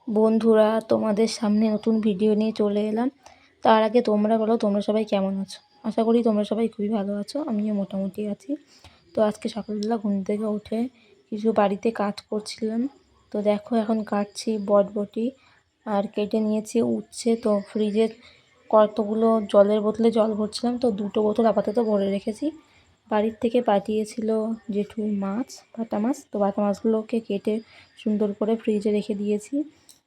বন্ধুরা, তোমাদের সামনে নতুন ভিডিও নিয়ে চলে এলাম। তার আগে তোমরা বলো, তোমরা সবাই কেমন আছো? আশা করি তোমরা সবাই খুবই ভালো আছো, আমিও মোটামুটি আছি। তো আজকে সকালবেলা ঘুম থেকে উঠে কিছু বাড়িতে কাজ করছিলাম। তো দেখো, এখন কাটছি বটবটি আর কেটে নিয়েছি উচ্ছে। তো ফ্রিজে কতগুলো জলের বোতলে জল ভরছিলাম, তো দুটো বোতল আপাতত ভরে রেখেছি। বাড়ির থেকে পাঠিয়েছিল জেঠু মাছ, বাটা মাছ। তো বাটা মাছগুলোকে কেটে সুন্দর করে ফ্রিজে রেখে দিয়েছি।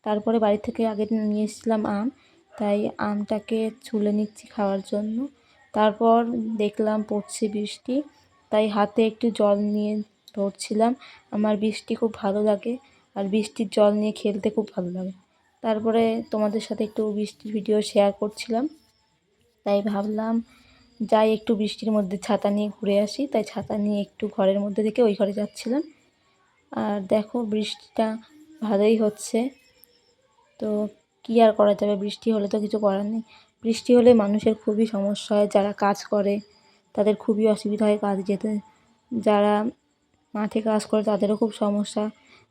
তারপরে বাড়ি থেকে আগে নিয়ে এসেছিলাম আম, তাই আমটাকে ছুলে নিচ্ছি খাওয়ার জন্য। তারপর দেখলাম পড়ছে বৃষ্টি, তাই হাতে একটু জল নিয়ে ধরছিলাম। আমার বৃষ্টি খুব ভালো লাগে, আর বৃষ্টির জল নিয়ে খেলতে খুব ভালো লাগে। তারপরে তোমাদের সাথে একটু বৃষ্টির ভিডিও শেয়ার করছিলাম, তাই ভাবলাম যাই একটু বৃষ্টির মধ্যে ছাতা নিয়ে ঘুরে আসি। তাই ছাতা নিয়ে একটু ঘরের মধ্যে থেকে ওই ঘরে যাচ্ছিলাম। আর দেখো, বৃষ্টিটা ভালোই হচ্ছে। তো কী আর করা যাবে, বৃষ্টি হলে তো কিছু করার নেই। বৃষ্টি হলে মানুষের খুবই সমস্যা হয়, যারা কাজ করে তাদের খুবই অসুবিধা হয় কাজ যেতে। যারা মাঠে কাজ করে তাদেরও খুব সমস্যা,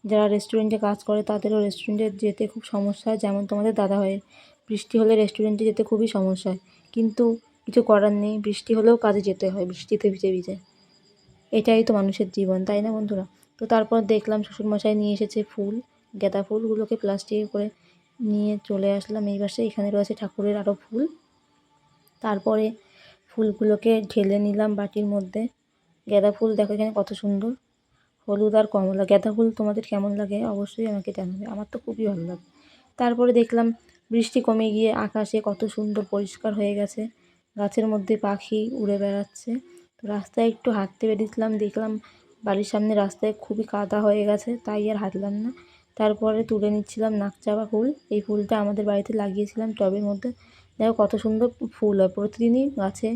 যারা রেস্টুরেন্টে কাজ করে তাদেরও রেস্টুরেন্টে যেতে খুব সমস্যা হয়। যেমন তোমাদের দাদাভাইয়ের বৃষ্টি হলে রেস্টুরেন্টে যেতে খুবই সমস্যা হয়, কিন্তু কিছু করার নেই, বৃষ্টি হলেও কাজে যেতে হয় বৃষ্টিতে ভিজে ভিজে। এটাই তো মানুষের জীবন, তাই না বন্ধুরা? তো তারপর দেখলাম শ্বশুরমশাই নিয়ে এসেছে ফুল, গাঁদা ফুলগুলোকে প্লাস্টিকে করে নিয়ে চলে আসলাম এই পাশে। এখানে রয়েছে ঠাকুরের আরও ফুল। তারপরে ফুলগুলোকে ঢেলে নিলাম বাটির মধ্যে। গাঁদা ফুল দেখো এখানে কত সুন্দর, হলুদ আর কমলা। গাঁদা ফুল তোমাদের কেমন লাগে অবশ্যই আমাকে জানাবে, আমার তো খুবই ভালো লাগে। তারপরে দেখলাম বৃষ্টি কমে গিয়ে আকাশে কত সুন্দর পরিষ্কার হয়ে গেছে, গাছের মধ্যে পাখি উড়ে বেড়াচ্ছে। তো রাস্তায় একটু হাঁটতে বেরিয়েছিলাম, দেখলাম বাড়ির সামনে রাস্তায় খুবই কাদা হয়ে গেছে, তাই আর হাঁটলাম না। তারপরে তুলে নিচ্ছিলাম নাকচাপা ফুল। এই ফুলটা আমাদের বাড়িতে লাগিয়েছিলাম টবের মধ্যে। দেখো কত সুন্দর ফুল হয়, প্রতিদিনই গাছে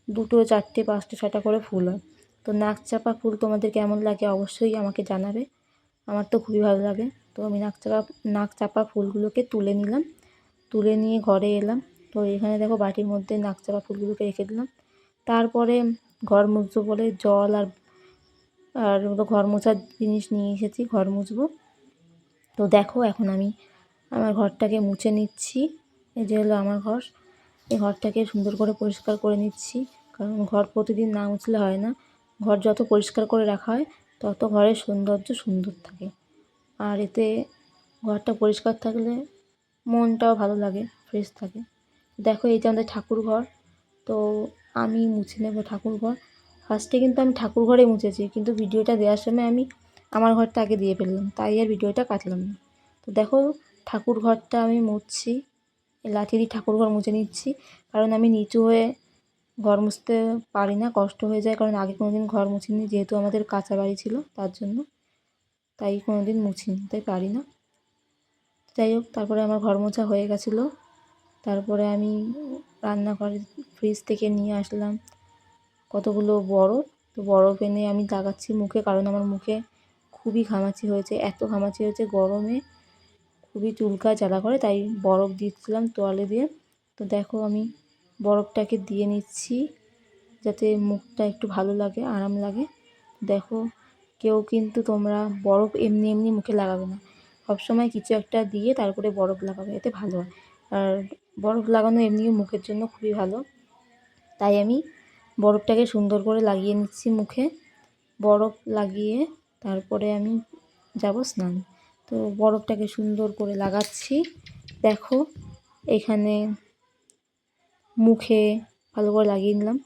2, 4, 5, 6টা করে ফুল হয়। তো নাকচাপা ফুল তোমাদের কেমন লাগে অবশ্যই আমাকে জানাবে, আমার তো খুবই ভালো লাগে। তো আমি নাকচাপা ফুলগুলোকে তুলে নিলাম, তুলে নিয়ে ঘরে এলাম। তো এখানে দেখো বাটির মধ্যে নাকচাপা ফুলগুলোকে রেখে দিলাম। তারপরে ঘর মুছবো বলে জল আর আর ঘর মোছার জিনিস নিয়ে এসেছি, ঘর মুছবো। তো দেখো এখন আমি আমার ঘরটাকে মুছে নিচ্ছি। এই যে হলো আমার ঘর, এই ঘরটাকে সুন্দর করে পরিষ্কার করে নিচ্ছি, কারণ ঘর প্রতিদিন না মুছলে হয় না। ঘর যত পরিষ্কার করে রাখা হয় তত ঘরের সৌন্দর্য সুন্দর থাকে, আর এতে ঘরটা পরিষ্কার থাকলে মনটাও ভালো লাগে, ফ্রেশ থাকে। দেখো এই যে আমাদের ঠাকুর ঘর, তো আমি মুছে নেব ঠাকুর ঘর। ফার্স্টে কিন্তু আমি ঠাকুর ঘরে মুছেছি, কিন্তু ভিডিওটা দেওয়ার সময় আমি আমার ঘরটা আগে দিয়ে ফেললাম, তাই আর ভিডিওটা কাটলাম না। তো দেখো ঠাকুর ঘরটা আমি মুছছি, লাঠি দিয়ে ঠাকুর ঘর মুছে নিচ্ছি, কারণ আমি নিচু হয়ে ঘর মুছতে পারি না, কষ্ট হয়ে যায়। কারণ আগে কোনো দিন ঘর মুছিনি, যেহেতু আমাদের কাঁচা বাড়ি ছিল তার জন্য, তাই কোনো দিন মুছিনি, তাই পারি না। যাই হোক, তারপরে আমার ঘর মোছা হয়ে গেছিলো। তারপরে আমি রান্নাঘরে ফ্রিজ থেকে নিয়ে আসলাম কতগুলো বরফ। তো বরফ এনে আমি লাগাচ্ছি মুখে, কারণ আমার মুখে খুবই ঘামাচি হয়েছে, এত ঘামাচি হয়েছে গরমে খুবই চুলকায়, জ্বালা করে, তাই বরফ দিচ্ছিলাম তোয়ালে দিয়ে। তো দেখো আমি বরফটাকে দিয়ে নিচ্ছি যাতে মুখটা একটু ভালো লাগে, আরাম লাগে। দেখো, কেউ কিন্তু তোমরা বরফ এমনি এমনি মুখে লাগাবে না, সবসময় কিছু একটা দিয়ে তারপরে বরফ লাগাবে, এতে ভালো হয়। আর বরফ লাগানো এমনিও মুখের জন্য খুবই ভালো, তাই আমি বরফটাকে সুন্দর করে লাগিয়ে নিচ্ছি মুখে। বরফ লাগিয়ে তারপরে আমি যাব স্নান। তো বরফটাকে সুন্দর করে লাগাচ্ছি। দেখো এখানে মুখে ভালো করে লাগিয়ে নিলাম।